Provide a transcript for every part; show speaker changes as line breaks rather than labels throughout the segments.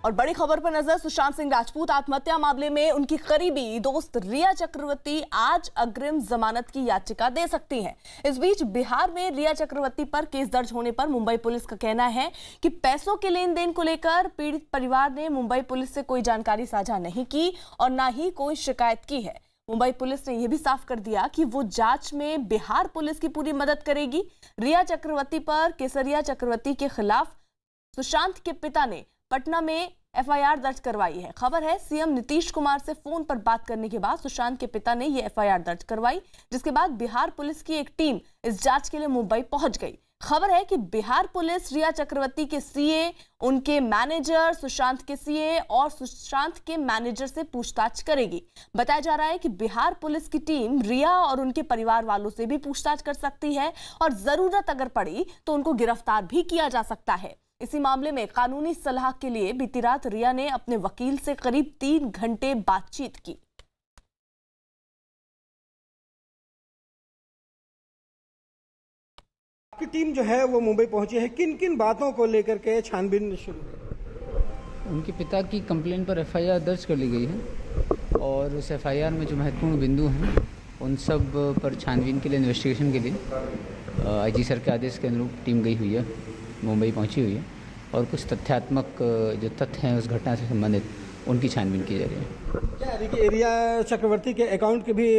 और बड़ी खबर पर नजर। सुशांत सिंह राजपूत आत्महत्या मामले में उनकी करीबी दोस्त रिया चक्रवर्ती आज अग्रिम जमानत की याचिका दे सकती हैं। इस बीच बिहार में रिया चक्रवर्ती पर केस दर्ज होने पर मुंबई पुलिस का कहना है कि पैसों के लेन देन को लेकर पीड़ित परिवार ने मुंबई पुलिस से कोई जानकारी साझा नहीं की और न ही कोई शिकायत की है। मुंबई पुलिस ने यह भी साफ कर दिया कि वो जांच में बिहार पुलिस की पूरी मदद करेगी। रिया चक्रवर्ती पर केसरिया चक्रवर्ती के खिलाफ सुशांत के पिता ने पटना में एफआईआर दर्ज करवाई है। खबर है सीएम नीतीश कुमार से फोन पर बात करने के बाद सुशांत के पिता ने यह एफआईआर दर्ज करवाई, जिसके बाद बिहार पुलिस की एक टीम इस जांच के लिए मुंबई पहुंच गई। खबर है कि बिहार पुलिस रिया चक्रवर्ती के सीए, उनके मैनेजर, सुशांत के सीए और सुशांत के मैनेजर से पूछताछ करेगी। बताया जा रहा है कि बिहार पुलिस की टीम रिया और उनके परिवार वालों से भी पूछताछ कर सकती है और जरूरत अगर पड़ी तो उनको गिरफ्तार भी किया जा सकता है। इसी मामले में कानूनी सलाह के लिए बीती रात रिया ने अपने वकील से करीब 3 घंटे बातचीत की।
आपकी टीम जो है वो मुंबई पहुंची है, किन किन बातों को लेकर के छानबीन शुरू है?
उनके पिता की कंप्लेंट पर एफआईआर दर्ज कर ली गई है और उस एफआईआर में जो महत्वपूर्ण बिंदु हैं उन सब पर छानबीन के लिए, इन्वेस्टिगेशन के लिए आईजी सर के आदेश के अनुरूप टीम गई हुई है, मुंबई पहुंची हुई है और कुछ तथ्यात्मक जो तथ्य हैं उस घटना से संबंधित उनकी छानबीन की जा रही है।
क्या रिया चक्रवर्ती के अकाउंट की भी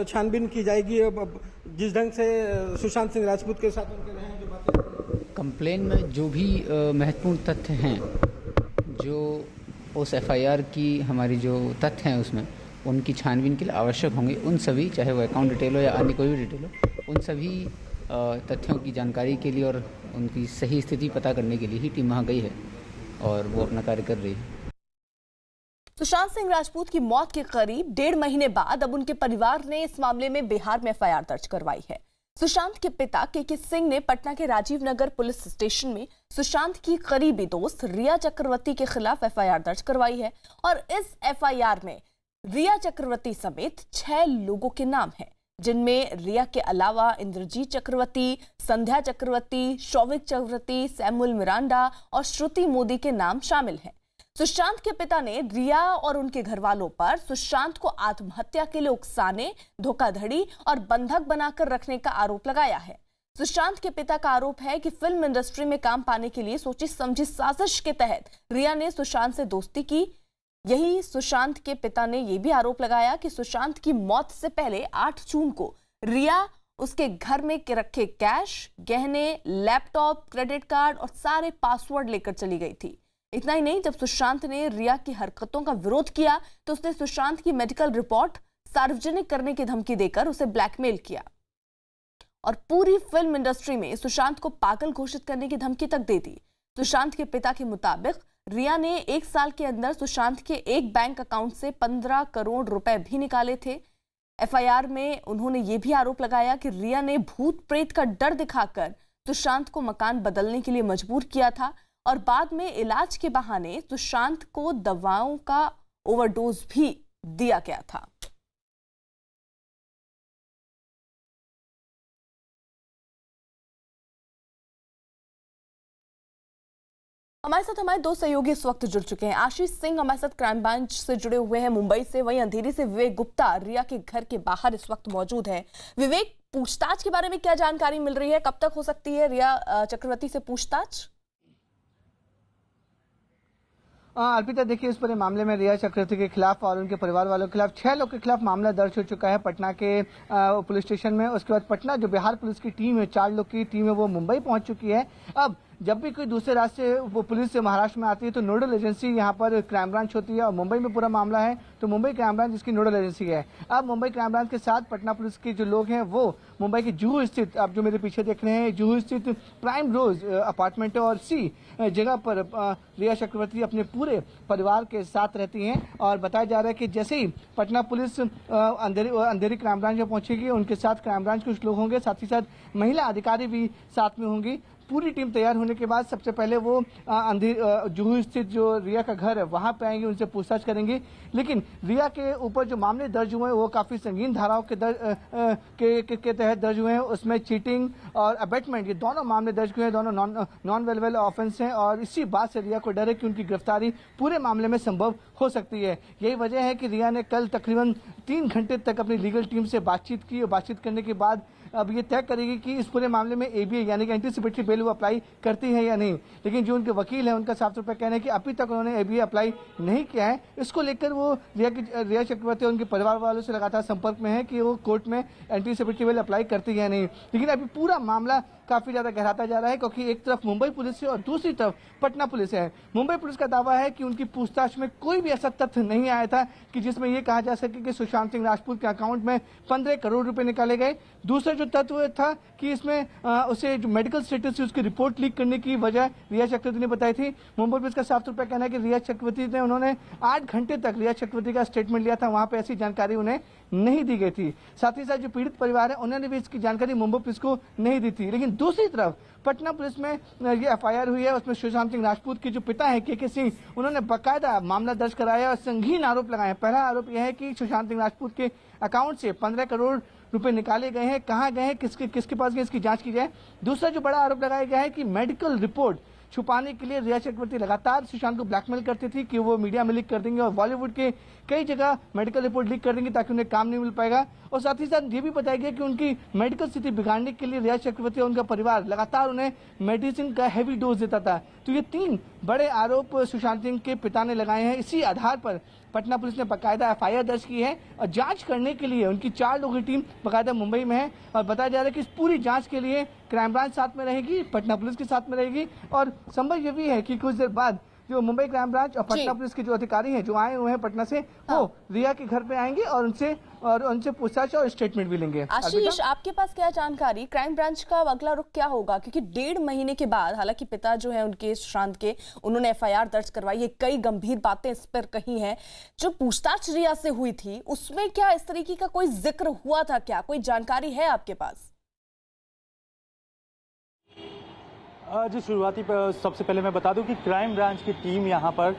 छानबीन की जाएगी? जिस ढंग से सुशांत सिंह राजपूत के साथ उनके रहे जो बातें
कंप्लेन में जो भी महत्वपूर्ण तथ्य हैं, जो उस एफआईआर की हमारी जो तथ्य हैं उसमें उनकी छानबीन के लिए आवश्यक होंगे, उन सभी, चाहे वो अकाउंट डिटेल हो या अन्य कोई भी डिटेल हो, उन सभी तथ्यों की जानकारी के लिए और उनकी सही स्थिति पता करने के लिए ही टीम वहाँ गई है और वो अपना कार्य कर रही है।
सुशांत सिंह राजपूत की मौत के करीब 1.5 महीने बाद अब उनके परिवार ने इस मामले में बिहार में एफआईआर दर्ज करवाई है। सुशांत के पिता के सिंह ने पटना के राजीव नगर पुलिस स्टेशन में सुशांत की करीबी दोस्त रिया चक्रवर्ती के खिलाफ एफआईआर दर्ज करवाई है और इस एफआईआर में रिया चक्रवर्ती समेत 6 लोगों के नाम हैं, जिनमें रिया के अलावा इंद्रजीत चक्रवर्ती, संध्या चक्रवर्ती, शौविक चक्रवर्ती, सैमुअल मिरांडा और श्रुति मोदी के नाम शामिल हैं। सुशांत के पिता ने रिया और उनके घर वालों पर सुशांत को आत्महत्या के लिए उकसाने, धोखाधड़ी और बंधक बनाकर रखने का आरोप लगाया है। सुशांत के पिता का आरोप है कि फिल्म इंडस्ट्री में काम पाने के लिए सोची समझी साजिश के तहत रिया ने सुशांत से दोस्ती की। यही सुशांत के पिता ने यह भी आरोप लगाया कि सुशांत की मौत से पहले 8 जून को रिया उसके घर में रखे कैश, गहने, लैपटॉप, क्रेडिट कार्ड और सारे पासवर्ड लेकर चली गई थी। इतना ही नहीं, जब सुशांत ने रिया की हरकतों का विरोध किया तो उसने सुशांत की मेडिकल रिपोर्ट सार्वजनिक करने की धमकी देकर उसे ब्लैकमेल किया और पूरी फिल्म इंडस्ट्री में सुशांत को पागल घोषित करने की धमकी तक दे दी। सुशांत के पिता के मुताबिक रिया ने 1 साल के अंदर सुशांत के एक बैंक अकाउंट से 15 करोड़ रुपए भी निकाले थे। एफआईआर में उन्होंने ये भी आरोप लगाया कि रिया ने भूत प्रेत का डर दिखाकर सुशांत को मकान बदलने के लिए मजबूर किया था और बाद में इलाज के बहाने सुशांत को दवाओं का ओवरडोज भी दिया गया था। हमारे साथ हमारे 2 सहयोगी इस वक्त जुड़ चुके हैं। आशीष सिंह हमारे साथ क्राइम ब्रांच से जुड़े हुए हैं मुंबई से, वहीं अंधेरी से विवेक गुप्ता रिया के घर के बाहर इस वक्त मौजूद है। विवेक, पूछताछ के बारे में क्या जानकारी मिल रही है? कब तक हो सकती है रिया चक्रवर्ती से पूछताछ?
अर्पिता, देखिए, इस पूरे मामले में रिया चक्रवर्ती के खिलाफ और उनके परिवार वालों के खिलाफ 6 लोग के खिलाफ मामला दर्ज हो चुका है पटना के पुलिस स्टेशन में। उसके बाद पटना जो बिहार पुलिस की टीम है, 4 लोग की टीम है, वो मुंबई पहुंच चुकी है। अब जब भी कोई दूसरे राज्य से वो पुलिस से महाराष्ट्र में आती है तो नोडल एजेंसी यहाँ पर क्राइम ब्रांच होती है और मुंबई में पूरा मामला है तो मुंबई क्राइम ब्रांच इसकी नोडल एजेंसी है। अब मुंबई क्राइम ब्रांच के साथ पटना पुलिस के जो लोग हैं वो मुंबई के जुहू स्थित, आप जो मेरे पीछे देख रहे हैं, जुहू स्थित प्राइम रोज अपार्टमेंट और सी जगह पर रिया चक्रवर्ती अपने पूरे परिवार के साथ रहती हैं और बताया जा रहा है कि जैसे ही पटना पुलिस अंधेरी क्राइम ब्रांच में पहुंचेगी, उनके साथ क्राइम ब्रांच के कुछ लोग होंगे, साथ ही साथ महिला अधिकारी भी साथ में होंगी। पूरी टीम तैयार होने के बाद सबसे पहले वो जुहू स्थित जो रिया का घर है वहां पे आएंगे, उनसे पूछताछ करेंगे। लेकिन रिया के ऊपर जो मामले दर्ज हुए हैं वो काफी संगीन धाराओं के तहत दर्ज हुए हैं। उसमें चीटिंग और अबेटमेंट, ये दोनों मामले दर्ज हुए हैं, दोनों नॉन वेलेबल ऑफेंस हैं और इसी बात से रिया को डर है कि उनकी गिरफ्तारी पूरे मामले में संभव हो सकती है। यही वजह है कि रिया ने कल तकरीबन 3 घंटे तक अपनी लीगल टीम से बातचीत की और बातचीत करने के बाद अब ये तय करेगी कि इस पूरे मामले में एबीए यानी कि एंटीसिपेटरी बेल वो अप्लाई करती है या नहीं। लेकिन जो उनके वकील है उनका साफ तौर पर कहना है कि अभी तक उन्होंने एबीए अप्लाई नहीं किया है। इसको लेकर वो रिया चक्रवर्ती और उनके परिवार वालों से लगातार संपर्क में है कि वो कोर्ट में एंटीसिपेटरी बेल अप्लाई करती है या नहीं। लेकिन अभी पूरा मामला काफी ज्यादा गहराता जा रहा है क्योंकि एक तरफ मुंबई पुलिस है और दूसरी तरफ पटना पुलिस है। मुंबई पुलिस का दावा है कि उनकी पूछताछ में कोई भी ऐसा तथ्य नहीं आया था कि जिसमें यह कहा जा सके कि सुशांत सिंह राजपूत के अकाउंट में 15 करोड़ रुपए निकाले गए। दूसरा जो तथ्य था कि इसमें उसे जो मेडिकल स्टेटस है उसकी रिपोर्ट लीक करने की वजह रिया चक्रवर्ती ने बताई थी। मुंबई पुलिस का साफ तौर पर कहना है कि रिया चक्रवर्ती ने उन्होंने 8 घंटे तक रिया चक्रवर्ती का स्टेटमेंट लिया था, वहां पर ऐसी जानकारी उन्हें नहीं दी गई थी। साथ ही साथ जो पीड़ित परिवार है उन्होंने भी इसकी जानकारी मुंबई पुलिस को नहीं दी थी। लेकिन दूसरी तरफ पटना पुलिस में ये एफआईआर हुई है, उसमें सुशांत सिंह राजपूत के जो पिता है के सिंह, उन्होंने बाकायदा मामला दर्ज कराया और संगीन आरोप लगाए। पहला आरोप यह है कि सुशांत सिंह राजपूत के अकाउंट से 15 करोड़ रुपए निकाले गए हैं, कहां गए हैं, किसके पास गए, इसकी जांच की जाए। दूसरा जो बड़ा आरोप लगाया गया है कि मेडिकल रिपोर्ट छुपाने के लिए रिया चक्रवर्ती लगातार सुशांत को ब्लैकमेल करती थी कि वो मीडिया में लीक कर देंगे और बॉलीवुड के कई जगह मेडिकल रिपोर्ट लीक कर देंगे ताकि उन्हें काम नहीं मिल पाएगा। और साथ ही साथ ये भी बताया गया कि उनकी मेडिकल स्थिति बिगाड़ने के लिए रिया चक्रवर्ती और उनका परिवार लगातार उन्हें मेडिसिन का हैवी डोज देता था। तो ये 3 बड़े आरोप सुशांत सिंह के पिता ने लगाए हैं। इसी आधार पर पटना पुलिस ने बाकायदा एफआईआर दर्ज की है और जांच करने के लिए उनकी 4 लोगों की टीम बाकायदा मुंबई में है। और बताया जा रहा है कि इस पूरी जांच के लिए क्राइम ब्रांच साथ में रहेगी, पटना पुलिस के साथ में रहेगी और संभव ये भी है कि कुछ देर बाद जो मुंबई क्राइम ब्रांच और पटना पुलिस के जो अधिकारी हैं जो आए हुए हैं पटना से, वो रिया के घर पे आएंगे और उनसे पूछताछ और स्टेटमेंट भी लेंगे।
आशीष, आपके पास क्या जानकारी, क्राइम ब्रांच का अगला रुख क्या होगा? क्योंकि 1.5 महीने के बाद, हालांकि पिता जो है उनके सुशांत के, उन्होंने एफआईआर दर्ज करवाई है, कई गंभीर बातें इस पर कही हैं। जो पूछताछ रिया से हुई थी उसमें क्या इस तरीके का कोई जिक्र हुआ था? क्या कोई जानकारी है आपके पास?
जी, शुरुआती पर सबसे पहले मैं बता दूं कि क्राइम ब्रांच की टीम यहां पर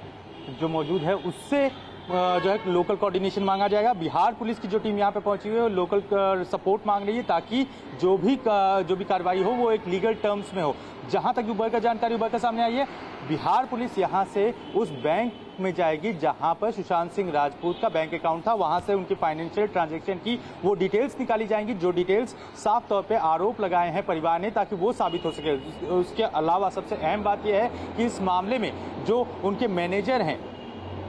जो मौजूद है उससे जो है लोकल कोऑर्डिनेशन मांगा जाएगा। बिहार पुलिस की जो टीम यहाँ पे पहुंची हुई है लोकल सपोर्ट मांग रही है ताकि जो भी कार्रवाई हो वो एक लीगल टर्म्स में हो। जहां तक उबर का जानकारी उबर का सामने आई है, बिहार पुलिस यहां से उस बैंक में जाएगी जहां पर सुशांत सिंह राजपूत का बैंक अकाउंट था, वहां से उनकी फाइनेंशियल ट्रांजैक्शन की वो डिटेल्स निकाली जाएंगी, जो डिटेल्स साफ तौर पे आरोप लगाए हैं परिवार ने, ताकि वो साबित हो सके। उसके अलावा सबसे अहम बात यह है कि इस मामले में जो उनके मैनेजर हैं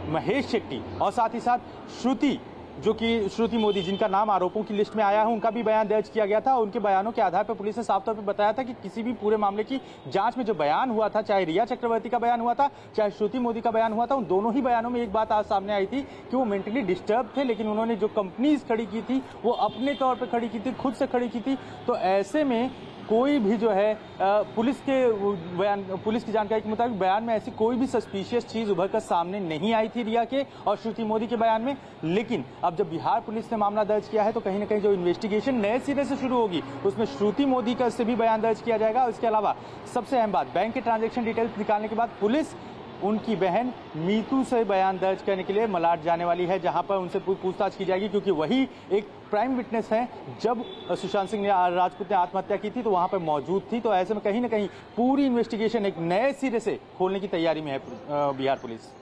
महेश शेट्टी और साथ ही साथ श्रुति मोदी, जिनका नाम आरोपों की लिस्ट में आया है, उनका भी बयान दर्ज किया गया था। उनके बयानों के आधार पर पुलिस ने साफ तौर पर बताया था कि किसी भी पूरे मामले की जांच में जो बयान हुआ था, चाहे रिया चक्रवर्ती का बयान हुआ था, चाहे श्रुति मोदी का बयान हुआ था, उन दोनों ही बयानों में एक बात आज सामने आई थी कि वो मेंटली डिस्टर्ब थे, लेकिन उन्होंने जो कंपनीज खड़ी की थी वो अपने तौर पर खड़ी की थी, खुद से खड़ी की थी। तो ऐसे में कोई भी जो है पुलिस की जानकारी के मुताबिक बयान में ऐसी कोई भी सस्पिशियस चीज उभर कर सामने नहीं आई थी रिया के और श्रुति मोदी के बयान में। लेकिन अब जब बिहार पुलिस ने मामला दर्ज किया है तो कहीं ना कहीं जो इन्वेस्टिगेशन नए सिरे से शुरू होगी उसमें श्रुति मोदी का से भी बयान दर्ज किया जाएगा। इसके अलावा सबसे अहम बात, बैंक के ट्रांजेक्शन डिटेल्स निकालने के बाद पुलिस उनकी बहन मीतू से बयान दर्ज करने के लिए मलाड जाने वाली है, जहां पर उनसे पूछताछ की जाएगी, क्योंकि वही एक प्राइम विटनेस है। जब सुशांत सिंह राजपूत ने आत्महत्या की थी तो वहां पर मौजूद थी। तो ऐसे में कहीं ना कहीं पूरी इन्वेस्टिगेशन एक नए सिरे से खोलने की तैयारी में है बिहार पुलिस।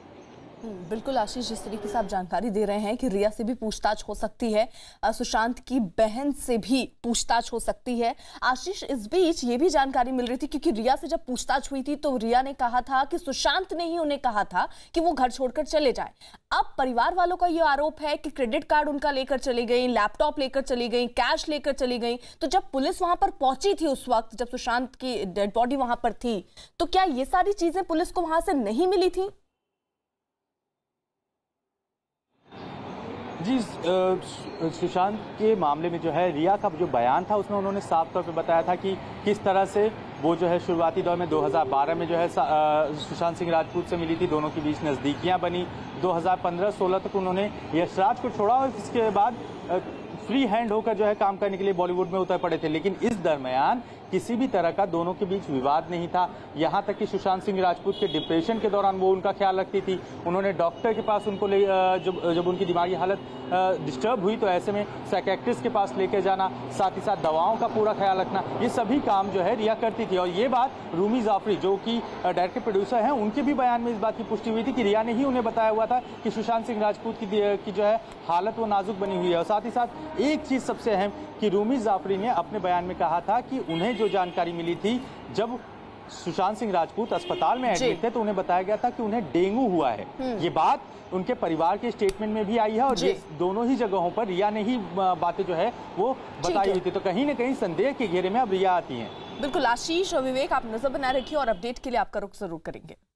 बिल्कुल आशीष, जिस तरीके से आप जानकारी दे रहे हैं कि रिया से भी पूछताछ हो सकती है, सुशांत की बहन से भी पूछताछ हो सकती है। आशीष, इस बीच ये भी जानकारी मिल रही थी, क्योंकि रिया से जब पूछताछ हुई थी तो रिया ने कहा था कि सुशांत ने ही उन्हें कहा था कि वो घर छोड़कर चले जाए। अब परिवार वालों का ये आरोप है कि क्रेडिट कार्ड उनका लेकर चली गई, लैपटॉप लेकर चली गई, कैश लेकर चली गई। तो जब पुलिस वहां पर पहुंची थी उस वक्त, जब सुशांत की डेड बॉडी वहां पर थी, तो क्या ये सारी चीजें पुलिस को वहां से नहीं मिली थी?
जी, सुशांत के मामले में जो है रिया का जो बयान था उसमें उन्होंने साफ तौर पे बताया था कि किस तरह से वो जो है शुरुआती दौर में 2012 में जो है सुशांत सिंह राजपूत से मिली थी, दोनों के बीच नज़दीकियां बनी। 2015-16 तक उन्होंने यशराज को छोड़ा और इसके बाद फ्री हैंड होकर जो है काम करने के लिए बॉलीवुड में उतर पड़े थे। लेकिन इस दरमियान किसी भी तरह का दोनों के बीच विवाद नहीं था। यहाँ तक कि सुशांत सिंह राजपूत के डिप्रेशन के दौरान वो उनका ख्याल रखती थी। उन्होंने डॉक्टर के पास उनको जब उनकी दिमागी हालत डिस्टर्ब हुई तो ऐसे में साइकियाट्रिस्ट के पास लेके जाना, साथ ही साथ दवाओं का पूरा ख्याल रखना, ये सभी काम जो है रिया करती थी। और ये बात रूमी जाफरी जो कि डायरेक्टर प्रोड्यूसर हैं, उनके भी बयान में इस बात की पुष्टि हुई थी कि रिया ने ही उन्हें बताया हुआ था कि सुशांत सिंह राजपूत की जो है हालत वो नाजुक बनी हुई है। और साथ ही साथ एक चीज सबसे अहम कि रूमी जाफरी ने अपने बयान में कहा था कि उन्हें जो जानकारी मिली थी जब सुशांत सिंह राजपूत अस्पताल में एडमिट थे तो उन्हें बताया गया था कि उन्हें डेंगू हुआ है। ये बात उनके परिवार के स्टेटमेंट में भी आई है और ये दोनों ही जगहों पर रिया ने ही बातें जो है वो बताई हुई थी। तो कहीं ना कहीं संदेह के घेरे में अब रिया आती हैं।
बिल्कुल आशीष और विवेक, आप नजर बनाए रखिए और अपडेट के लिए आपका रुख जरूर करेंगे।